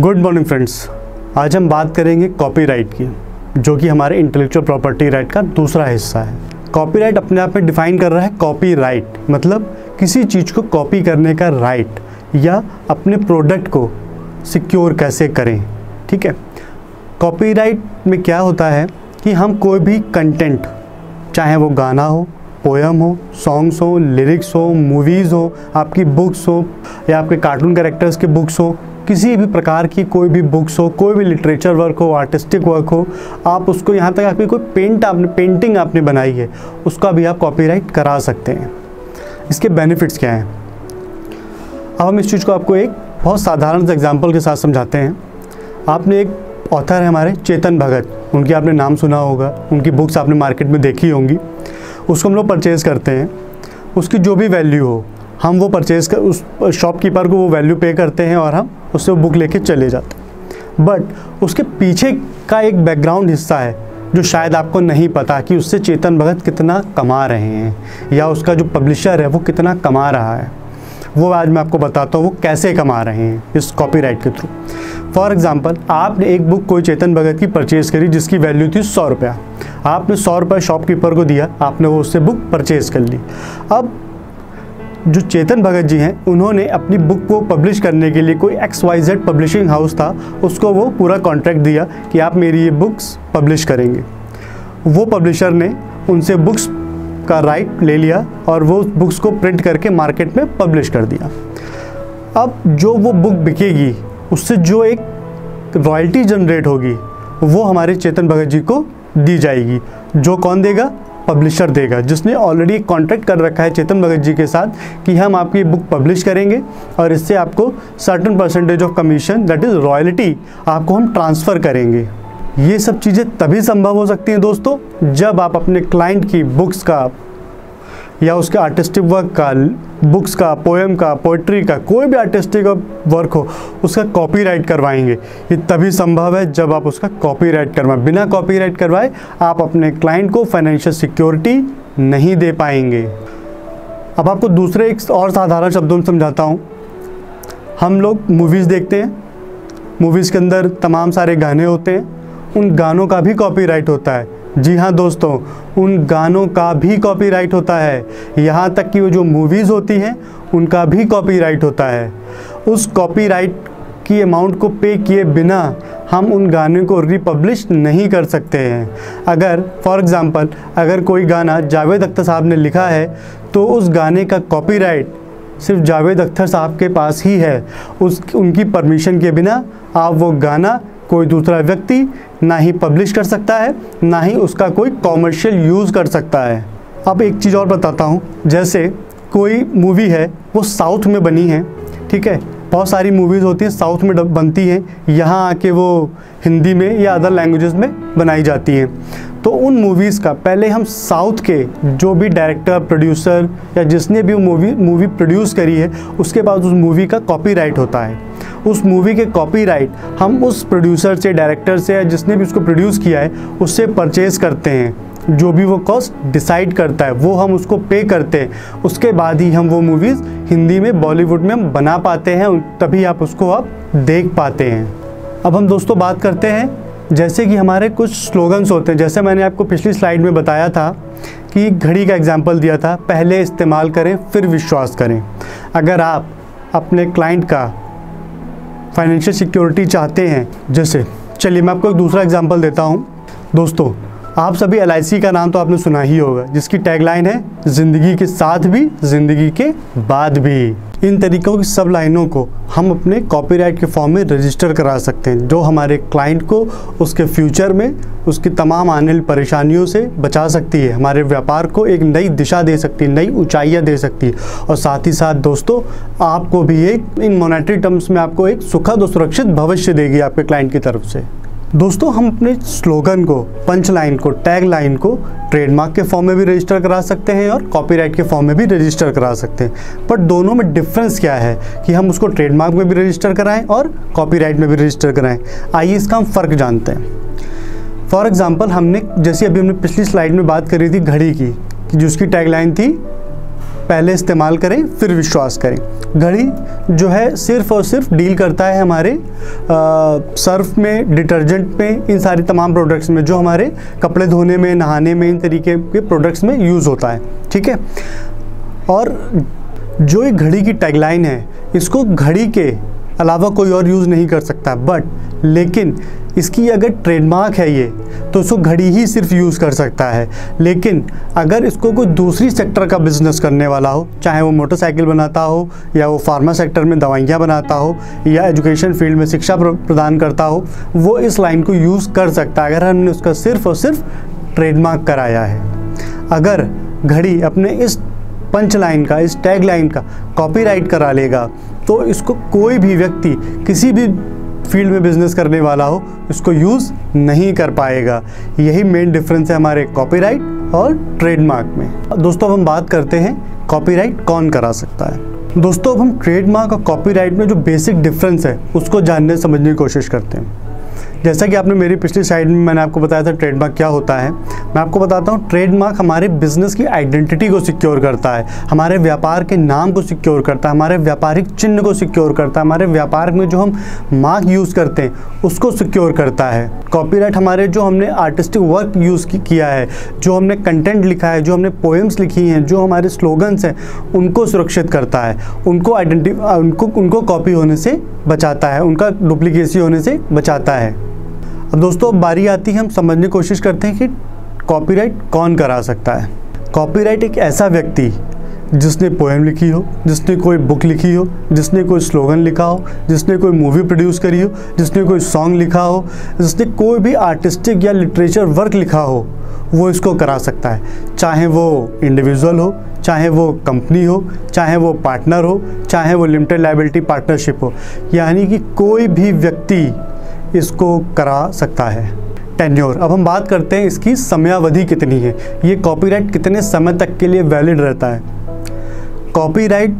Good morning friends. आज हम बात करेंगे कॉपीराइट की, जो कि हमारे इंटेलेक्चुअल प्रॉपर्टी राइट का दूसरा हिस्सा है। कॉपीराइट अपने आप में डिफाइन कर रहा है कॉपीराइट मतलब किसी चीज़ को कॉपी करने का राइट या अपने प्रोडक्ट को सिक्योर कैसे करें। ठीक है, कॉपीराइट में क्या होता है कि हम कोई भी कंटेंट, चाहे वो गाना हो, पोएम हो, सॉन्ग्स हो, लिरिक्स हो, मूवीज़ हो, आपकी बुक्स हो या आपके कार्टून कैरेक्टर्स के बुक्स हो, किसी भी प्रकार की कोई भी बुक्स हो, कोई भी लिटरेचर वर्क हो, आर्टिस्टिक वर्क हो, आप उसको, यहाँ तक आपकी कोई पेंटिंग आपने बनाई है, उसका भी आप कॉपीराइट करा सकते हैं। इसके बेनिफिट्स क्या हैं, अब हम इस चीज़ को आपको एक बहुत साधारण से एग्जांपल के साथ समझाते हैं। आपने एक ऑथर है हमारे चेतन भगत, उनकी आपने नाम सुना होगा, उनकी बुक्स आपने मार्केट में देखी होंगी। उसको हम लोग परचेज़ करते हैं, उसकी जो भी वैल्यू हो हम वो परचेज़ कर, उस शॉपकीपर को वो वैल्यू पे करते हैं और हम उससे वो बुक लेके चले जाते हैं। बट उसके पीछे का एक बैकग्राउंड हिस्सा है जो शायद आपको नहीं पता कि उससे चेतन भगत कितना कमा रहे हैं या उसका जो पब्लिशर है वो कितना कमा रहा है। वो आज मैं आपको बताता हूँ वो कैसे कमा रहे हैं इस कॉपीराइट के थ्रू। फॉर एग्जांपल, आपने एक बुक कोई चेतन भगत की परचेज़ करी जिसकी वैल्यू थी 100 रुपया। आपने 100 रुपये शॉपकीपर को दिया, आपने वो उससे बुक परचेज़ कर ली। अब जो चेतन भगत जी हैं, उन्होंने अपनी बुक को पब्लिश करने के लिए कोई XYZ पब्लिशिंग हाउस था, उसको वो पूरा कॉन्ट्रैक्ट दिया कि आप मेरी ये बुक्स पब्लिश करेंगे। वो पब्लिशर ने उनसे बुक्स का राइट ले लिया और वो बुक्स को प्रिंट करके मार्केट में पब्लिश कर दिया। अब जो वो बुक बिकेगी उससे जो एक रॉयल्टी जनरेट होगी वो हमारे चेतन भगत जी को दी जाएगी। जो कौन देगा? पब्लिशर देगा, जिसने ऑलरेडी कॉन्ट्रैक्ट कर रखा है चेतन भगत जी के साथ कि हम आपकी बुक पब्लिश करेंगे और इससे आपको certain percentage of commission, that is royalty, आपको हम ट्रांसफ़र करेंगे। ये सब चीज़ें तभी संभव हो सकती हैं दोस्तों जब आप अपने क्लाइंट की बुक्स का या उसके आर्टिस्टिक वर्क का, बुक्स का, पोएम का, पोइट्री का, कोई भी आर्टिस्टिक वर्क हो उसका कॉपीराइट करवाएंगे। ये तभी संभव है जब आप उसका कॉपीराइट करवाएं। बिना कॉपीराइट करवाए आप अपने क्लाइंट को फाइनेंशियल सिक्योरिटी नहीं दे पाएंगे। अब आपको दूसरे एक और साधारण शब्दों में समझाता हूँ। हम लोग मूवीज़ देखते हैं, मूवीज़ के अंदर तमाम सारे गाने होते हैं, उन गानों का भी कॉपीराइट होता है। जी हाँ दोस्तों, उन गानों का भी कॉपीराइट होता है। यहाँ तक कि वो जो मूवीज़ होती हैं उनका भी कॉपीराइट होता है। उस कॉपीराइट की अमाउंट को पे किए बिना हम उन गानों को रिपब्लिश नहीं कर सकते हैं। अगर फॉर एग्ज़ाम्पल अगर कोई गाना जावेद अख्तर साहब ने लिखा है तो उस गाने का कॉपीराइट सिर्फ जावेद अख्तर साहब के पास ही है। उनकी परमिशन के बिना आप वो गाना कोई दूसरा व्यक्ति ना ही पब्लिश कर सकता है, ना ही उसका कोई कॉमर्शियल यूज़ कर सकता है। अब एक चीज़ और बताता हूँ, जैसे कोई मूवी है वो साउथ में बनी है, ठीक है, बहुत सारी मूवीज़ होती हैं साउथ में बनती हैं, यहाँ आके वो हिंदी में या अदर लैंग्वेजेस में बनाई जाती हैं। तो उन मूवीज़ का पहले हम साउथ के जो भी डायरेक्टर, प्रोड्यूसर या जिसने भी मूवी प्रोड्यूस करी है उसके बाद उस मूवी का कॉपीराइट होता है। उस मूवी के कॉपीराइट हम उस प्रोड्यूसर से, डायरेक्टर से या जिसने भी उसको प्रोड्यूस किया है उससे परचेज़ करते हैं। जो भी वो कॉस्ट डिसाइड करता है वो हम उसको पे करते हैं। उसके बाद ही हम वो मूवीज़ हिंदी में, बॉलीवुड में हम बना पाते हैं, तभी आप उसको आप देख पाते हैं। अब हम दोस्तों बात करते हैं, जैसे कि हमारे कुछ स्लोगन्स होते हैं। जैसे मैंने आपको पिछली स्लाइड में बताया था कि घड़ी का एग्जाम्पल दिया था, पहले इस्तेमाल करें फिर विश्वास करें। अगर आप अपने क्लाइंट का फाइनेंशियल सिक्योरिटी चाहते हैं, जैसे चलिए मैं आपको एक दूसरा एग्जांपल देता हूं। दोस्तों, आप सभी LIC का नाम तो आपने सुना ही होगा, जिसकी टैगलाइन है ज़िंदगी के साथ भी, ज़िंदगी के बाद भी। इन तरीक़ों की सब लाइनों को हम अपने कॉपीराइट के फॉर्म में रजिस्टर करा सकते हैं, जो हमारे क्लाइंट को उसके फ्यूचर में उसकी तमाम आने वाली परेशानियों से बचा सकती है, हमारे व्यापार को एक नई दिशा दे सकती है, नई ऊंचाइयां दे सकती है, और साथ ही साथ दोस्तों आपको भी एक इन मॉनेटरी टर्म्स में आपको एक सुखद और सुरक्षित भविष्य देगी आपके क्लाइंट की तरफ से। दोस्तों, हम अपने स्लोगन को, पंच लाइन को, टैग लाइन को ट्रेडमार्क के फॉर्म में भी रजिस्टर करा सकते हैं और कॉपीराइट के फॉर्म में भी रजिस्टर करा सकते हैं। बट दोनों में डिफरेंस क्या है कि हम उसको ट्रेडमार्क में भी रजिस्टर कराएं और कॉपीराइट में भी रजिस्टर कराएं। आइए इसका हम फ़र्क जानते हैं। फॉर एग्ज़ाम्पल, हमने पिछली स्लाइड में बात करी थी घड़ी की, जिसकी टैग लाइन थी पहले इस्तेमाल करें फिर विश्वास करें। घड़ी जो है सिर्फ और सिर्फ डील करता है हमारे सर्फ में, डिटर्जेंट में, इन सारी तमाम प्रोडक्ट्स में जो हमारे कपड़े धोने में, नहाने में, इन तरीके के प्रोडक्ट्स में यूज़ होता है, ठीक है। और जो एक घड़ी की टैगलाइन है, इसको घड़ी के अलावा कोई और यूज़ नहीं कर सकता, बट लेकिन इसकी अगर ट्रेडमार्क है ये, तो इसको घड़ी ही सिर्फ यूज़ कर सकता है। लेकिन अगर इसको कोई दूसरी सेक्टर का बिजनेस करने वाला हो, चाहे वो मोटरसाइकिल बनाता हो, या वो फार्मा सेक्टर में दवाइयाँ बनाता हो, या एजुकेशन फील्ड में शिक्षा प्रदान करता हो, वो इस लाइन को यूज़ कर सकता है, अगर हमने उसका सिर्फ और सिर्फ ट्रेडमार्क कराया है। अगर घड़ी अपने इस पंच लाइन का, इस टैग लाइन का कॉपीराइट करा लेगा, तो इसको कोई भी व्यक्ति किसी भी फील्ड में बिजनेस करने वाला हो, इसको यूज़ नहीं कर पाएगा। यही मेन डिफरेंस है हमारे कॉपीराइट और ट्रेडमार्क में। दोस्तों, अब हम बात करते हैं कॉपीराइट कौन करा सकता है। दोस्तों, अब हम ट्रेडमार्क और कॉपीराइट में जो बेसिक डिफरेंस है उसको जानने समझने की कोशिश करते हैं। जैसा कि आपने मेरी पिछली स्लाइड में मैंने आपको बताया था ट्रेडमार्क क्या होता है, मैं आपको बताता हूँ। ट्रेडमार्क हमारे बिजनेस की आइडेंटिटी को सिक्योर करता है, हमारे व्यापार के नाम को सिक्योर करता है, हमारे व्यापारिक चिन्ह को सिक्योर करता है, हमारे व्यापार में जो हम मार्क यूज़ करते हैं उसको सिक्योर करता है। कॉपीराइट हमारे जो हमने आर्टिस्टिक वर्क यूज़ किया है, जो हमने कंटेंट लिखा है, जो हमने पोएम्स लिखी हैं, जो हमारे स्लोगन्स हैं, उनको सुरक्षित करता है, उनको कॉपी होने से बचाता है, उनका डुप्लीकेसी होने से बचाता है। अब दोस्तों, बारी आती है, हम समझने की कोशिश करते हैं कि कॉपीराइट कौन करा सकता है। कॉपीराइट एक ऐसा व्यक्ति जिसने पोएम लिखी हो, जिसने कोई बुक लिखी हो, जिसने कोई स्लोगन लिखा हो, जिसने कोई मूवी प्रोड्यूस करी हो, जिसने कोई सॉन्ग लिखा हो, जिसने कोई भी आर्टिस्टिक या लिटरेचर वर्क लिखा हो, वो इसको करा सकता है। चाहे वो इंडिविजुअल हो, चाहे वो कंपनी हो, चाहे वो पार्टनर हो, चाहे वो लिमिटेड लायबिलिटी पार्टनरशिप हो, यानी कि कोई भी व्यक्ति इसको करा सकता है। टेन्योर, अब हम बात करते हैं इसकी समयावधि कितनी है, ये कॉपीराइट कितने समय तक के लिए वैलिड रहता है। कॉपीराइट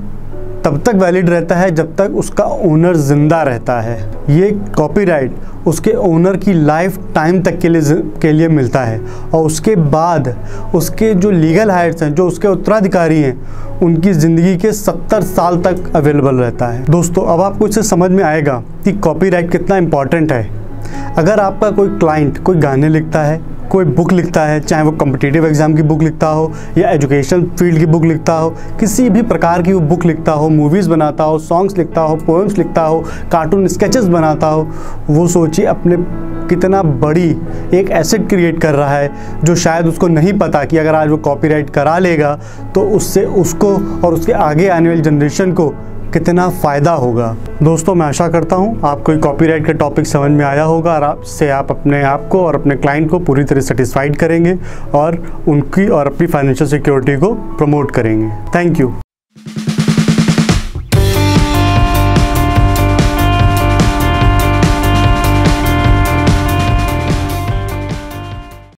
तब तक वैलिड रहता है जब तक उसका ओनर जिंदा रहता है। ये कॉपीराइट उसके ओनर की लाइफ टाइम तक के लिए मिलता है, और उसके बाद उसके जो लीगल हाइट्स हैं, जो उसके उत्तराधिकारी हैं, उनकी ज़िंदगी के 70 साल तक अवेलेबल रहता है। दोस्तों, अब आपको इससे समझ में आएगा कि कॉपीराइट कितना इम्पॉर्टेंट है। अगर आपका कोई क्लाइंट कोई गाने लिखता है, कोई बुक लिखता है, चाहे वो कॉम्पिटिटिव एग्ज़ाम की बुक लिखता हो या एजुकेशन फील्ड की बुक लिखता हो, किसी भी प्रकार की वो बुक लिखता हो, मूवीज़ बनाता हो, सॉन्ग्स लिखता हो, पोएम्स लिखता हो, कार्टून स्केचेस बनाता हो, वो सोचिए अपने कितना बड़ी एक एसेट क्रिएट कर रहा है, जो शायद उसको नहीं पता कि अगर आज वो कॉपीराइट करा लेगा तो उससे उसको और उसके आगे आने वाली जनरेशन को कितना फ़ायदा होगा। दोस्तों, मैं आशा करता हूँ आपको ये कॉपीराइट का टॉपिक समझ में आया होगा, और आपसे आप अपने आप को और अपने क्लाइंट को पूरी तरह सेटिस्फाइड करेंगे और उनकी और अपनी फाइनेंशियल सिक्योरिटी को प्रमोट करेंगे। Thank you.